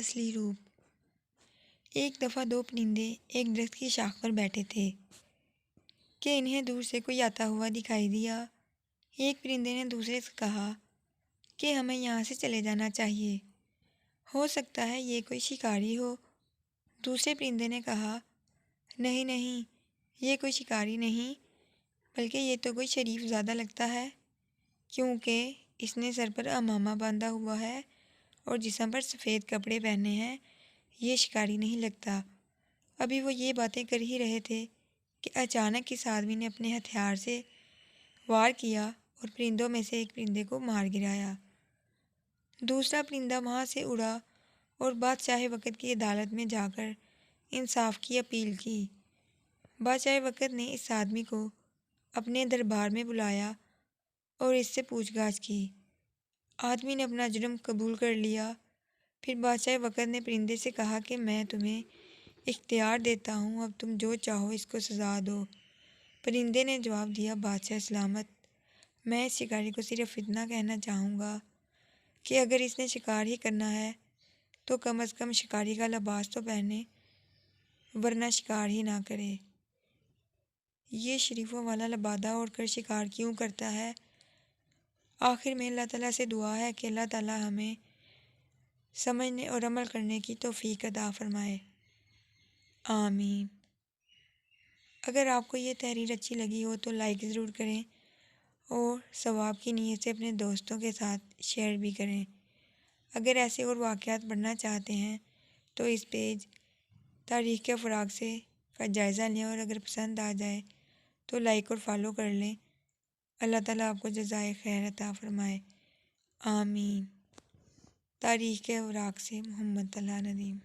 اصلی روپ۔ ایک دفعہ دو پرندے ایک درخت کی شاخ پر بیٹھے تھے کہ انہیں دور سے کوئی آتا ہوا دکھائی دیا۔ ایک پرندے نے دوسرے سے کہا کہ ہمیں یہاں سے چلے جانا چاہیے، ہو سکتا ہے یہ کوئی شکاری ہو۔ دوسرے پرندے نے کہا، نہیں نہیں، یہ کوئی شکاری نہیں، بلکہ یہ تو کوئی شریف زادہ لگتا ہے، کیونکہ اس نے سر پر عمامہ باندھا ہوا ہے اور جسم پر سفید کپڑے پہنے ہیں، یہ شکاری نہیں لگتا۔ ابھی وہ یہ باتیں کر ہی رہے تھے کہ اچانک اس آدمی نے اپنے ہتھیار سے وار کیا اور پرندوں میں سے ایک پرندے کو مار گرایا۔ دوسرا پرندہ وہاں سے اڑا اور بادشاہ وقت کی عدالت میں جا کر انصاف کی اپیل کی۔ بادشاہ وقت نے اس آدمی کو اپنے دربار میں بلایا اور اس سے پوچھ گچھ کی۔ آدمی نے اپنا جرم قبول کر لیا۔ پھر بادشاہ وقت نے پرندے سے کہا کہ میں تمہیں اختیار دیتا ہوں، اب تم جو چاہو اس کو سزا دو۔ پرندے نے جواب دیا، بادشاہ سلامت، میں اس شکاری کو صرف اتنا کہنا چاہوں گا کہ اگر اس نے شکار ہی کرنا ہے تو کم از کم شکاری کا لباس تو پہنے، ورنہ شکار ہی نہ کرے۔ یہ شریفوں والا لبادہ اوڑھ کر شکار کیوں کرتا ہے؟ آخر میں اللہ تعالیٰ سے دعا ہے کہ اللہ تعالیٰ ہمیں سمجھنے اور عمل کرنے کی توفیق عطا فرمائے، آمین۔ اگر آپ کو یہ تحریر اچھی لگی ہو تو لائک ضرور کریں اور ثواب کی نیت سے اپنے دوستوں کے ساتھ شیئر بھی کریں۔ اگر ایسے اور واقعات پڑھنا چاہتے ہیں تو اس پیج تاریخ افراغ سے کا جائزہ لیں، اور اگر پسند آ جائے تو لائک اور فالو کر لیں۔ اللہ تعالیٰ آپ کو جزائے خیر عطا فرمائے، آمین۔ تاریخ اوراق سے محمد طلحہ ندیم۔